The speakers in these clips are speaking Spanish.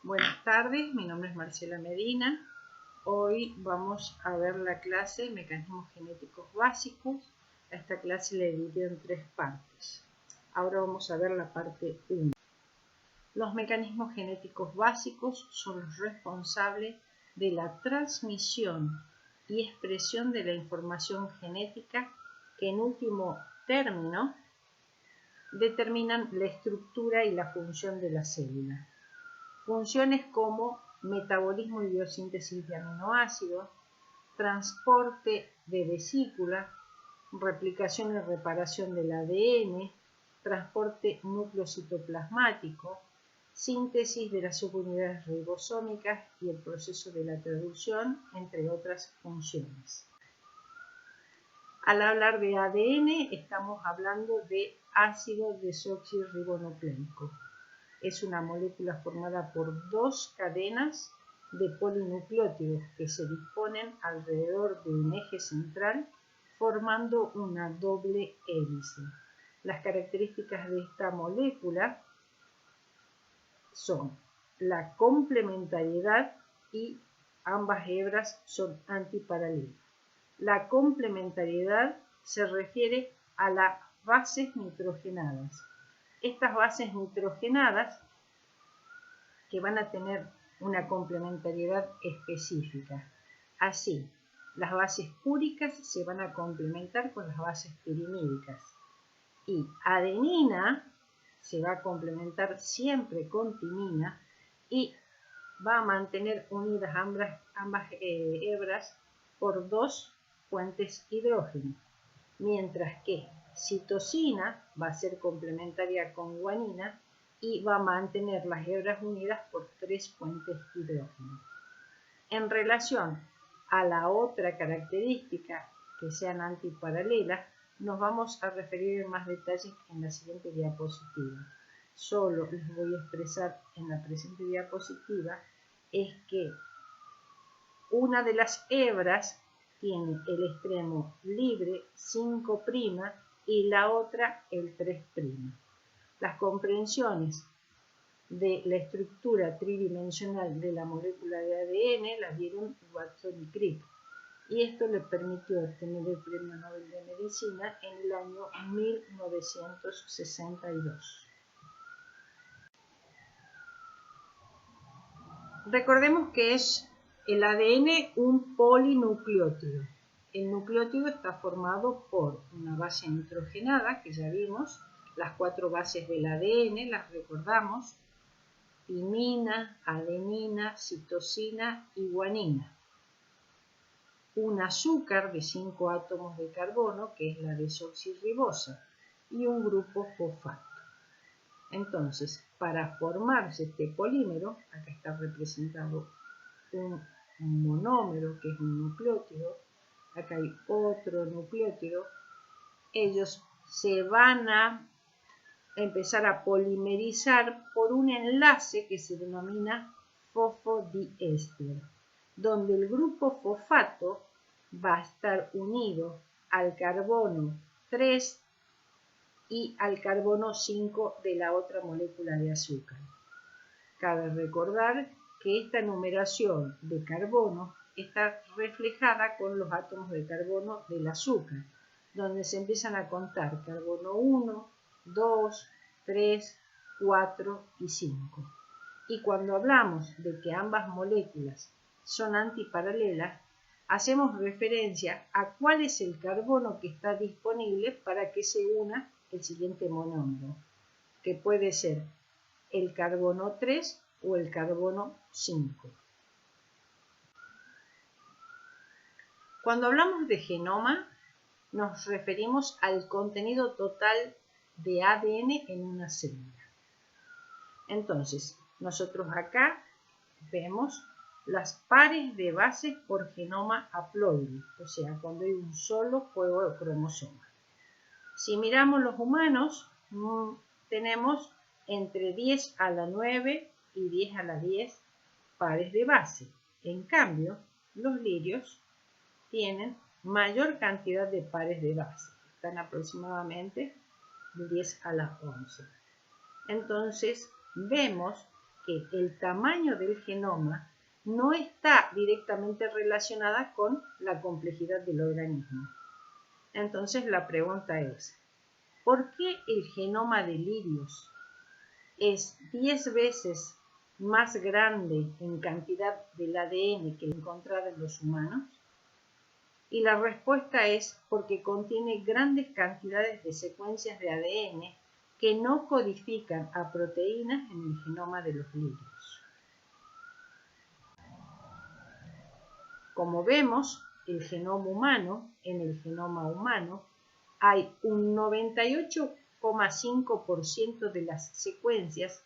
Buenas tardes, mi nombre es Marcela Medina. Hoy vamos a ver la clase Mecanismos Genéticos Básicos. A esta clase la dividí en 3 partes. Ahora vamos a ver la parte 1. Los mecanismos genéticos básicos son los responsables de la transmisión y expresión de la información genética que en último término determinan la estructura y la función de la célula. Funciones como metabolismo y biosíntesis de aminoácidos, transporte de vesícula, replicación y reparación del ADN, transporte nucleocitoplasmático, síntesis de las subunidades ribosómicas y el proceso de la traducción, entre otras funciones. Al hablar de ADN, estamos hablando de ácido desoxirribonucleico. Es una molécula formada por 2 cadenas de polinucleótidos que se disponen alrededor de un eje central formando una doble hélice. Las características de esta molécula son la complementariedad y ambas hebras son antiparalelas. La complementariedad se refiere a las bases nitrogenadas. Estas bases nitrogenadas que van a tener una complementariedad específica. Así, las bases púricas se van a complementar con las bases pirimídicas y adenina se va a complementar siempre con timina y va a mantener unidas ambas hebras por 2 puentes hidrógeno, mientras que citosina va a ser complementaria con guanina y va a mantener las hebras unidas por 3 puentes hidrógeno. En relación a la otra característica, que sean antiparalelas, nos vamos a referir en más detalle en la siguiente diapositiva. Solo les voy a expresar en la presente diapositiva es que una de las hebras tiene el extremo libre 5' y la otra el 3'. Las comprensiones de la estructura tridimensional de la molécula de ADN la dieron Watson y Crick, y esto le permitió obtener el Premio Nobel de Medicina en el año 1962. Recordemos que es el ADN un polinucleótido. El nucleótido está formado por una base nitrogenada, que ya vimos, las 4 bases del ADN, las recordamos: timina, adenina, citosina y guanina. Un azúcar de 5 átomos de carbono, que es la desoxirribosa, y un grupo fosfato. Entonces, para formarse este polímero, acá está representado un monómero, que es un nucleótido, acá hay otro nucleótido, ellos se van a empezar a polimerizar por un enlace que se denomina fosfodiéster, donde el grupo fosfato va a estar unido al carbono 3 y al carbono 5 de la otra molécula de azúcar. Cabe recordar que esta numeración de carbono está reflejada con los átomos de carbono del azúcar, donde se empiezan a contar carbono 1, 2, 3, 4 y 5. Y cuando hablamos de que ambas moléculas son antiparalelas, hacemos referencia a cuál es el carbono que está disponible para que se una el siguiente monómero, que puede ser el carbono 3 o el carbono 5. Cuando hablamos de genoma, nos referimos al contenido total de ADN en una célula. Entonces, nosotros acá vemos las pares de bases por genoma haploide, o sea, cuando hay un solo juego de cromosomas. Si miramos los humanos, tenemos entre 10 a la 9 y 10 a la 10 pares de base. En cambio, los lirios tienen mayor cantidad de pares de base, están aproximadamente de 10 a la 11. Entonces, vemos que el tamaño del genoma no está directamente relacionada con la complejidad del organismo. Entonces la pregunta es, ¿por qué el genoma de lirios es 10 veces más grande en cantidad del ADN que el encontrado en los humanos? Y la respuesta es porque contiene grandes cantidades de secuencias de ADN que no codifican a proteínas en el genoma de los lirios. Como vemos, en el genoma humano, hay un 98,5% de las secuencias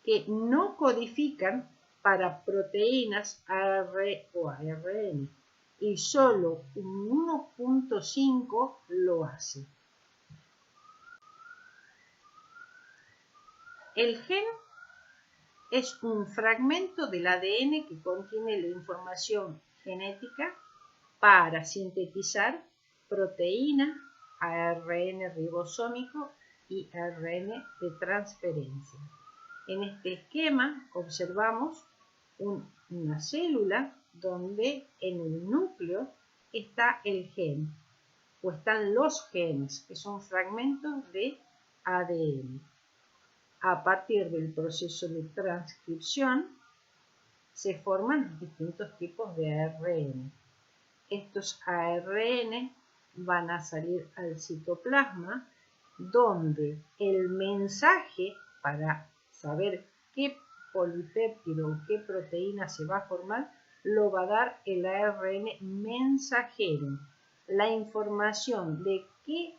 que no codifican para proteínas AR o ARN y solo un 1,5% lo hace. El gen es un fragmento del ADN que contiene la información genética para sintetizar proteína, ARN ribosómico y ARN de transferencia. En este esquema observamos una célula donde en el núcleo está el gen, o están los genes, que son fragmentos de ADN. A partir del proceso de transcripción se forman distintos tipos de ARN. Estos ARN van a salir al citoplasma, donde el mensaje para saber qué polipéptido o qué proteína se va a formar lo va a dar el ARN mensajero. La información de qué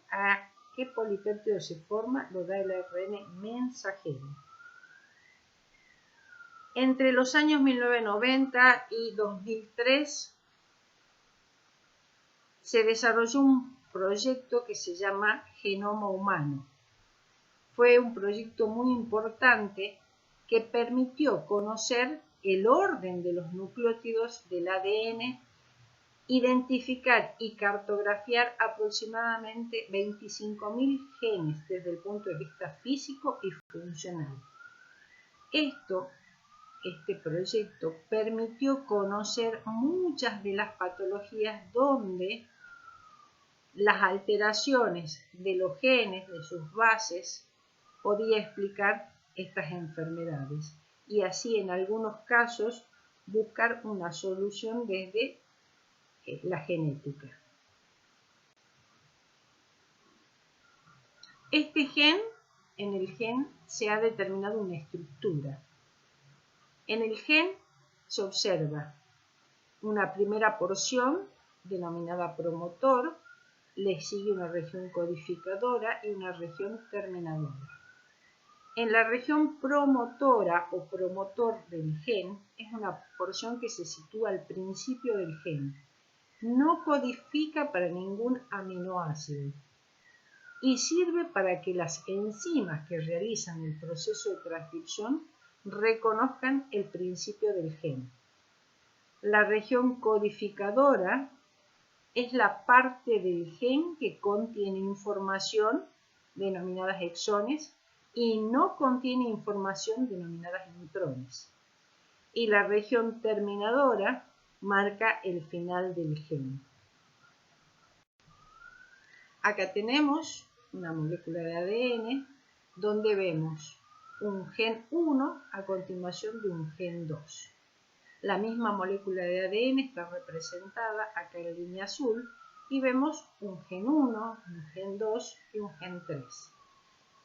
polipéptido se forma lo da el ARN mensajero. Entre los años 1990 y 2003 se desarrolló un proyecto que se llama Genoma Humano. Fue un proyecto muy importante que permitió conocer el orden de los nucleótidos del ADN, identificar y cartografiar aproximadamente 25.000 genes desde el punto de vista físico y funcional. Este proyecto permitió conocer muchas de las patologías donde las alteraciones de los genes, de sus bases, podía explicar estas enfermedades y así en algunos casos buscar una solución desde la genética. En el gen se ha determinado una estructura. En el gen se observa una primera porción denominada promotor, le sigue una región codificadora y una región terminadora. En la región promotora o promotor del gen es una porción que se sitúa al principio del gen. No codifica para ningún aminoácido y sirve para que las enzimas que realizan el proceso de transcripción reconozcan el principio del gen. La región codificadora es la parte del gen que contiene información denominadas exones y no contiene información denominadas intrones. Y la región terminadora marca el final del gen. Acá tenemos una molécula de ADN donde vemos un gen 1 a continuación de un gen 2. La misma molécula de ADN está representada acá en línea azul y vemos un gen 1, un gen 2 y un gen 3.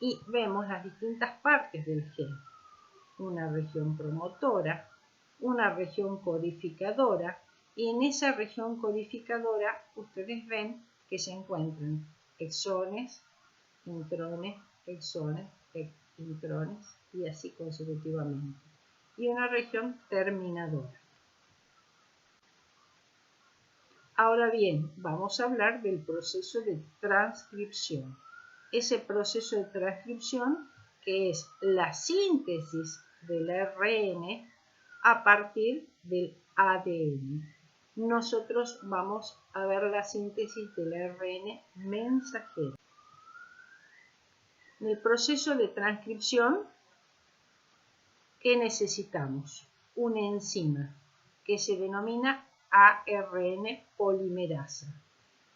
Y vemos las distintas partes del gen. Una región promotora, una región codificadora y en esa región codificadora ustedes ven que se encuentran exones, intrones, exones, intrones y así consecutivamente. Y una región terminadora. Ahora bien, vamos a hablar del proceso de transcripción. Ese proceso de transcripción que es la síntesis del ARN a partir del ADN. Nosotros vamos a ver la síntesis del ARN mensajero. En el proceso de transcripción ¿qué necesitamos? Una enzima que se denomina ARN polimerasa.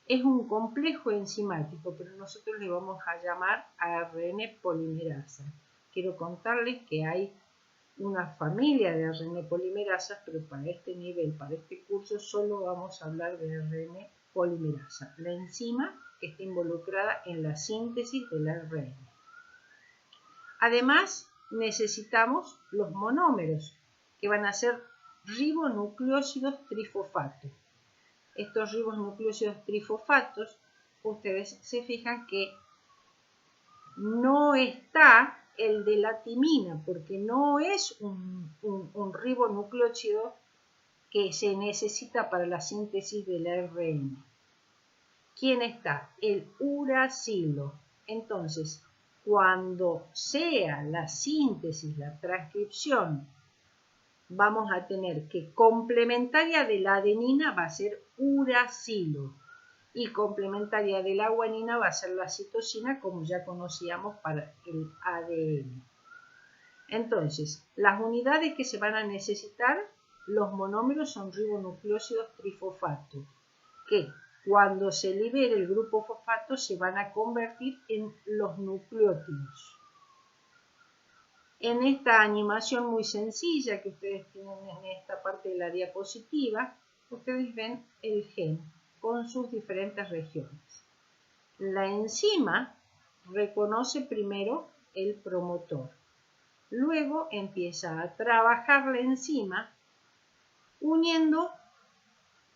Es un complejo enzimático, pero nosotros le vamos a llamar ARN polimerasa. Quiero contarles que hay una familia de ARN polimerasas, pero para este nivel, para este curso, solo vamos a hablar de ARN polimerasa, la enzima que está involucrada en la síntesis del ARN. Además, necesitamos los monómeros, que van a ser ribonucleósidos trifosfatos. Estos ribonucleósidos trifosfatos, ustedes se fijan que no está el de la timina, porque no es un ribonucleósido que se necesita para la síntesis del ARN. ¿Quién está? El uracilo. Entonces, cuando sea la síntesis, la transcripción, vamos a tener que complementaria de la adenina va a ser uracilo y complementaria de la guanina va a ser la citosina, como ya conocíamos para el ADN. Entonces, las unidades que se van a necesitar, los monómeros son ribonucleósidos trifosfatos, que cuando se libere el grupo fosfato se van a convertir en los nucleótidos. En esta animación muy sencilla que ustedes tienen en esta parte de la diapositiva, ustedes ven el gen con sus diferentes regiones. La enzima reconoce primero el promotor. Luego empieza a trabajar la enzima uniendo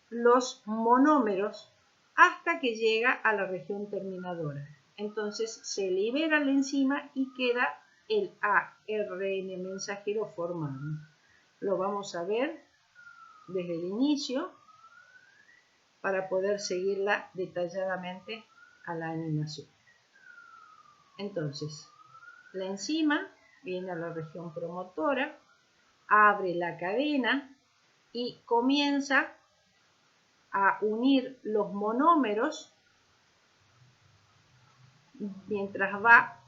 los monómeros hasta que llega a la región terminadora. Entonces se libera la enzima y queda el ARN mensajero formado. Lo vamos a ver desde el inicio para poder seguirla detalladamente a la animación. Entonces, la enzima viene a la región promotora, abre la cadena y comienza a unir los monómeros mientras va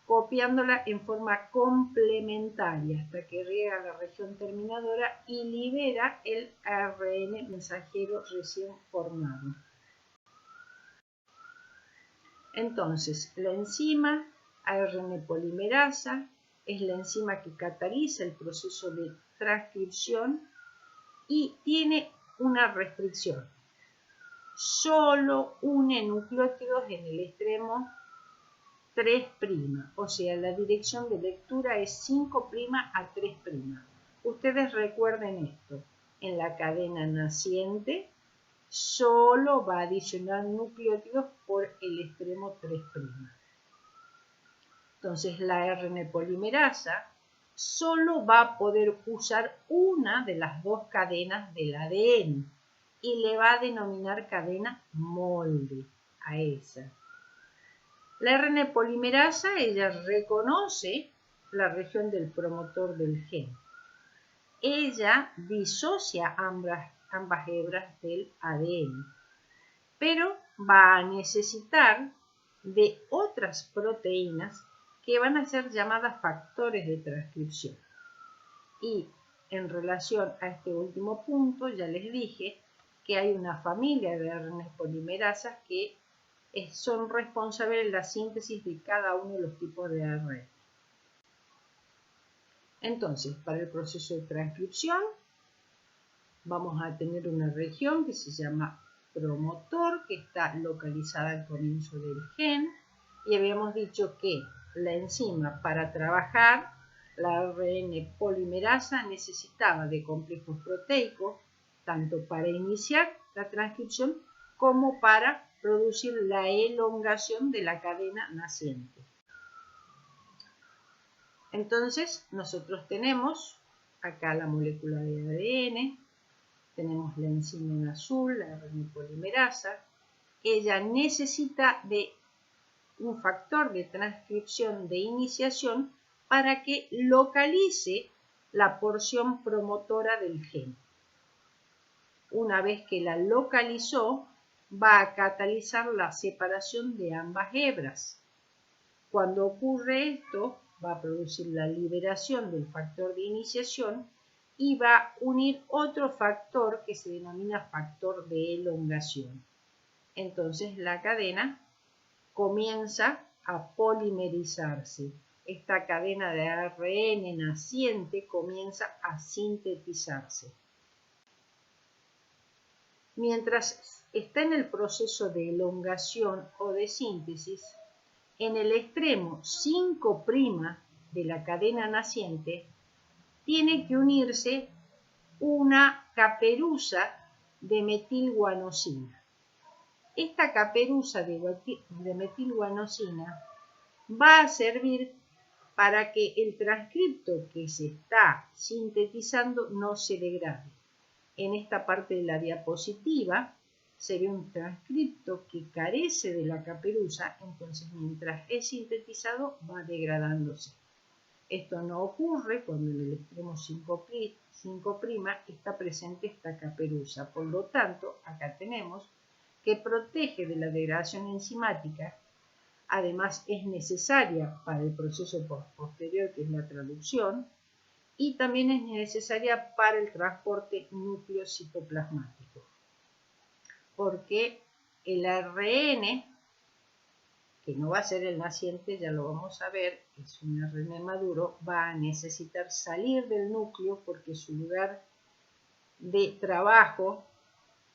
copiándola en forma complementaria hasta que llega a la región terminadora y libera el ARN mensajero recién formado. Entonces, la enzima ARN polimerasa es la enzima que cataliza el proceso de transcripción y tiene una restricción. Solo une nucleótidos en el extremo 3', o sea, la dirección de lectura es 5' a 3'. Ustedes recuerden esto, en la cadena naciente solo va a adicionar nucleótidos por el extremo 3'. Entonces la ARN polimerasa solo va a poder usar una de las dos cadenas del ADN y le va a denominar cadena molde a esa. La ARN polimerasa, ella reconoce la región del promotor del gen. Ella disocia ambas hebras del ADN, pero va a necesitar de otras proteínas que van a ser llamadas factores de transcripción. Y en relación a este último punto, ya les dije que hay una familia de ARN polimerasas que son responsables de la síntesis de cada uno de los tipos de ARN. Entonces, para el proceso de transcripción, vamos a tener una región que se llama promotor, que está localizada al comienzo del gen, y habíamos dicho que la enzima para trabajar la ARN polimerasa necesitaba de complejos proteicos, tanto para iniciar la transcripción como para producir la elongación de la cadena naciente. Entonces, nosotros tenemos acá la molécula de ADN, tenemos la enzima en azul, la ARN polimerasa. Ella necesita de un factor de transcripción de iniciación para que localice la porción promotora del gen. Una vez que la localizó, va a catalizar la separación de ambas hebras. Cuando ocurre esto, va a producir la liberación del factor de iniciación y va a unir otro factor que se denomina factor de elongación. Entonces la cadena comienza a polimerizarse. Esta cadena de ARN naciente comienza a sintetizarse. Mientras está en el proceso de elongación o de síntesis, en el extremo 5' de la cadena naciente tiene que unirse una caperuza de metilguanosina. Esta caperuza de metilguanosina va a servir para que el transcripto que se está sintetizando no se degrade. En esta parte de la diapositiva se ve un transcripto que carece de la caperuza, entonces mientras es sintetizado va degradándose. Esto no ocurre cuando en el extremo 5' está presente esta caperuza. Por lo tanto, acá tenemos que protege de la degradación enzimática. Además, es necesaria para el proceso posterior, que es la traducción, y también es necesaria para el transporte nucleocitoplasmático. Porque el ARN, que no va a ser el naciente, ya lo vamos a ver, es un ARN maduro, va a necesitar salir del núcleo porque su lugar de trabajo,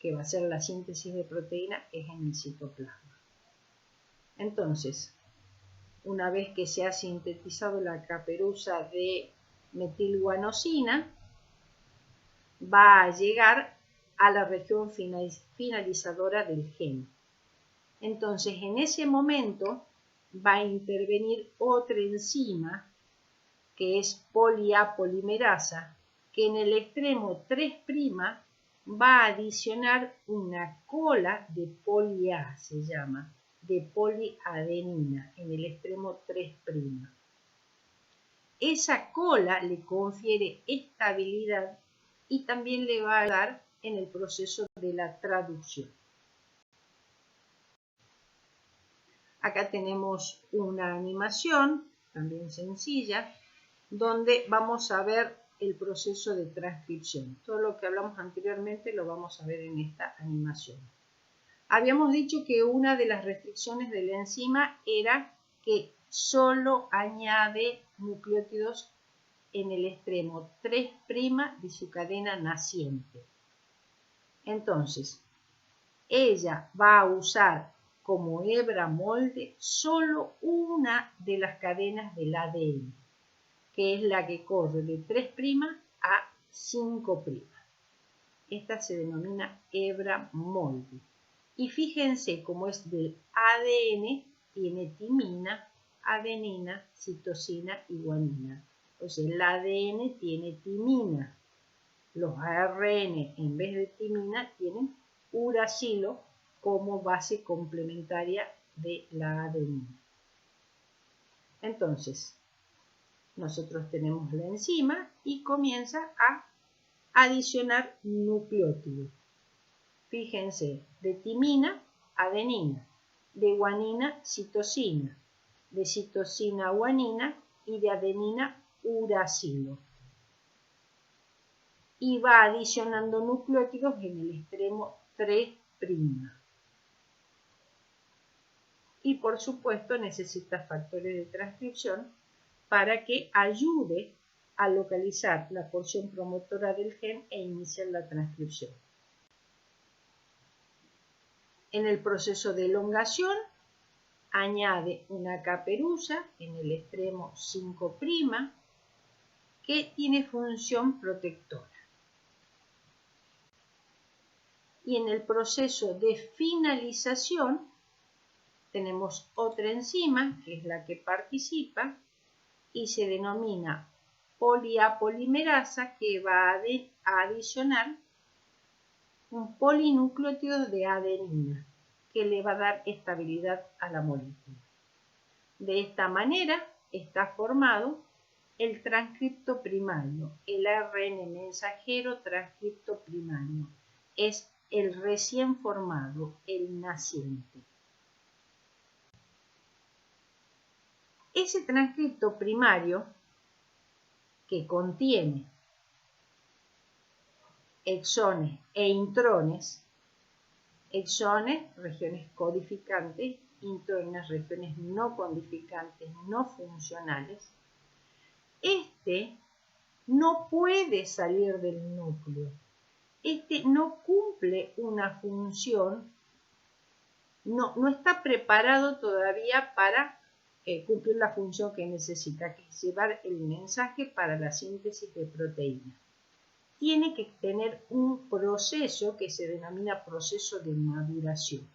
que va a ser la síntesis de proteína, es en el citoplasma. Entonces, una vez que se ha sintetizado la caperuza de metilguanosina, va a llegar a la región finalizadora del gen. Entonces, en ese momento va a intervenir otra enzima, que es poliapolimerasa, que en el extremo 3' va a adicionar una cola de poli-A, se llama, de poliadenina, en el extremo 3'. Esa cola le confiere estabilidad y también le va a ayudar en el proceso de la traducción. Acá tenemos una animación, también sencilla, donde vamos a ver el proceso de transcripción. Todo lo que hablamos anteriormente lo vamos a ver en esta animación. Habíamos dicho que una de las restricciones de la enzima era que solo añade nucleótidos en el extremo 3' de su cadena naciente. Entonces, ella va a usar como hebra molde solo una de las cadenas del ADN, que es la que corre de 3' a 5'. Esta se denomina hebra molde. Y fíjense cómo es del ADN, tiene timina, adenina, citosina y guanina. O sea, el ADN tiene timina. Los ARN, en vez de timina, tienen uracilo como base complementaria de la adenina. Entonces, nosotros tenemos la enzima y comienza a adicionar nucleótidos. Fíjense, de timina, adenina, de guanina, citosina, de citosina, guanina y de adenina, uracilo. Y va adicionando nucleótidos en el extremo 3'. Y por supuesto necesita factores de transcripción para que ayude a localizar la porción promotora del gen e iniciar la transcripción. En el proceso de elongación añade una caperuza en el extremo 5' que tiene función protectora. Y en el proceso de finalización tenemos otra enzima, que es la que participa, y se denomina poliapolimerasa, que va a adicionar un polinucleótido de adenina, que le va a dar estabilidad a la molécula. De esta manera está formado el transcripto primario, el ARN mensajero transcripto primario. Es el recién formado, el naciente. Ese transcripto primario que contiene exones e intrones, exones, regiones codificantes, intrones, regiones no codificantes, no funcionales, este no puede salir del núcleo. Este no cumple una función, no está preparado todavía para cumplir la función que necesita, que es llevar el mensaje para la síntesis de proteínas. Tiene que tener un proceso que se denomina proceso de maduración.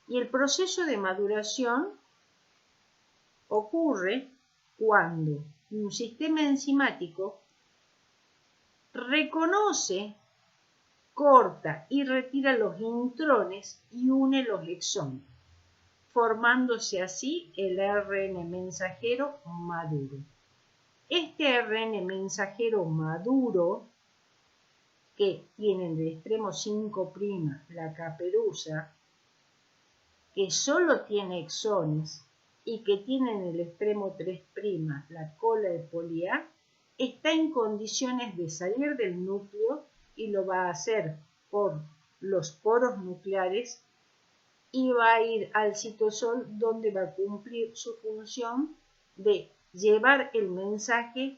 Y el proceso de maduración ocurre cuando un sistema enzimático reconoce, corta y retira los intrones y une los exones, formándose así el ARN mensajero maduro. Este ARN mensajero maduro, que tiene en el extremo 5' la caperuza, que solo tiene exones y que tiene en el extremo 3' la cola de poli A, está en condiciones de salir del núcleo y lo va a hacer por los poros nucleares y va a ir al citosol, donde va a cumplir su función de llevar el mensaje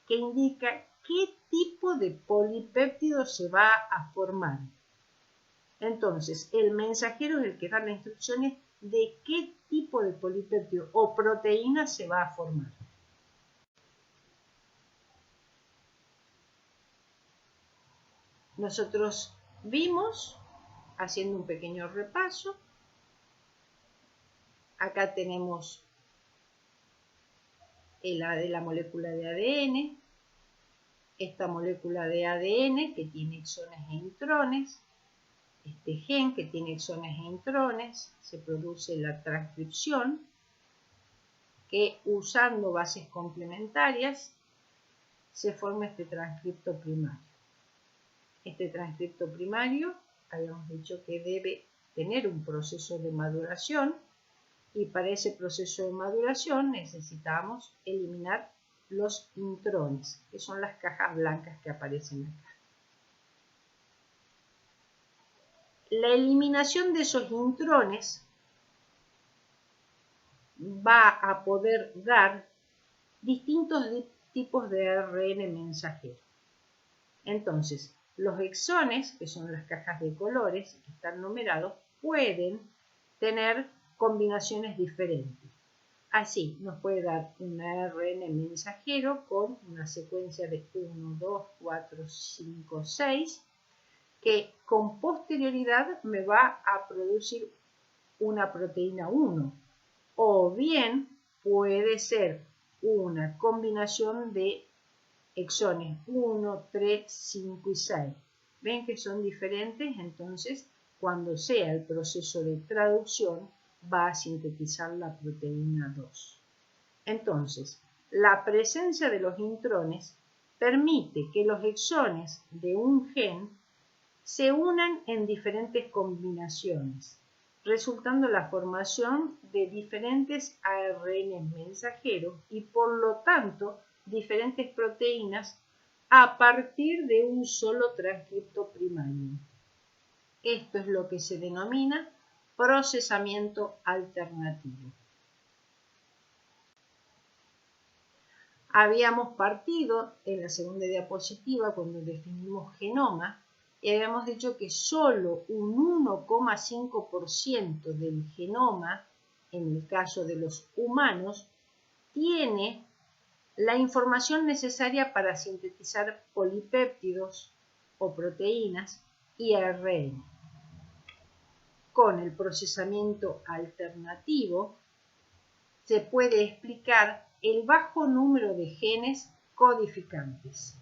que indica qué tipo de polipéptido se va a formar. Entonces, el mensajero es el que da las instrucciones de qué tipo de polipéptido o proteína se va a formar. Nosotros vimos, haciendo un pequeño repaso, acá tenemos la molécula de ADN, esta molécula de ADN que tiene exones e intrones, este gen que tiene exones e intrones, se produce la transcripción, que usando bases complementarias se forma este transcripto primario. Este transcripto primario, habíamos dicho que debe tener un proceso de maduración, y para ese proceso de maduración necesitamos eliminar los intrones, que son las cajas blancas que aparecen acá. La eliminación de esos intrones va a poder dar distintos tipos de ARN mensajero. Entonces, los exones, que son las cajas de colores que están numerados, pueden tener combinaciones diferentes. Así, nos puede dar un ARN mensajero con una secuencia de 1, 2, 4, 5, 6, que con posterioridad me va a producir una proteína 1. O bien puede ser una combinación de exones 1, 3, 5 y 6. ¿Ven que son diferentes? Entonces, cuando sea el proceso de traducción, va a sintetizar la proteína 2. Entonces, la presencia de los intrones permite que los exones de un gen se unan en diferentes combinaciones, resultando la formación de diferentes ARN mensajeros y por lo tanto diferentes proteínas a partir de un solo transcripto primario. Esto es lo que se denomina procesamiento alternativo. Habíamos partido en la segunda diapositiva cuando definimos genoma y habíamos dicho que solo un 1,5% del genoma, en el caso de los humanos, tiene la información necesaria para sintetizar polipéptidos o proteínas y ARN. Con el procesamiento alternativo se puede explicar el bajo número de genes codificantes.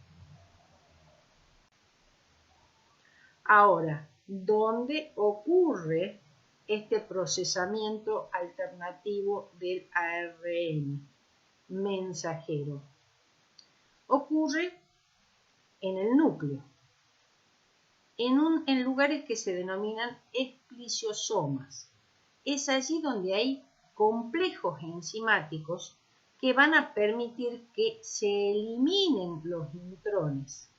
Ahora, ¿dónde ocurre este procesamiento alternativo del ARN mensajero? Ocurre en el núcleo, en lugares que se denominan esplicisomas. Es allí donde hay complejos enzimáticos que van a permitir que se eliminen los intrones.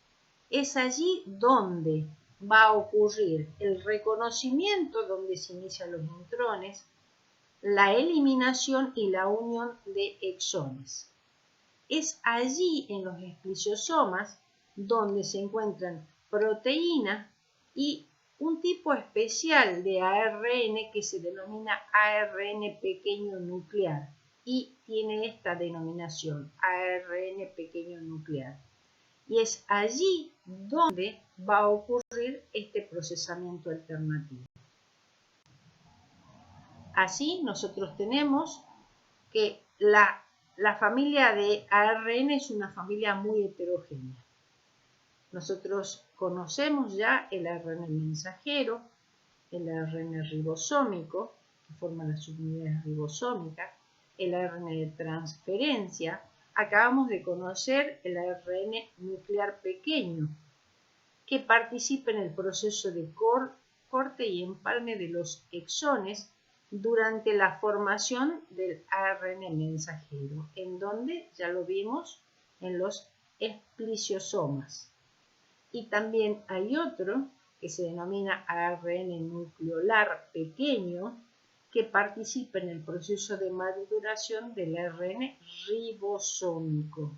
Es allí donde va a ocurrir el reconocimiento, donde se inician los intrones, la eliminación y la unión de exones. Es allí en los esplisiosomas donde se encuentran proteínas y un tipo especial de ARN que se denomina ARN pequeño nuclear y tiene esta denominación, ARN pequeño nuclear. Y es allí donde va a ocurrir este procesamiento alternativo. Así nosotros tenemos que la familia de ARN es una familia muy heterogénea. Nosotros conocemos ya el ARN mensajero, el ARN ribosómico, que forma las subunidades ribosómicas, el ARN de transferencia. Acabamos de conocer el ARN nuclear pequeño, que participa en el proceso de corte y empalme de los exones durante la formación del ARN mensajero, en donde ya lo vimos en los esplisiosomas. Y también hay otro que se denomina ARN nucleolar pequeño, que participa en el proceso de maduración del ARN ribosómico.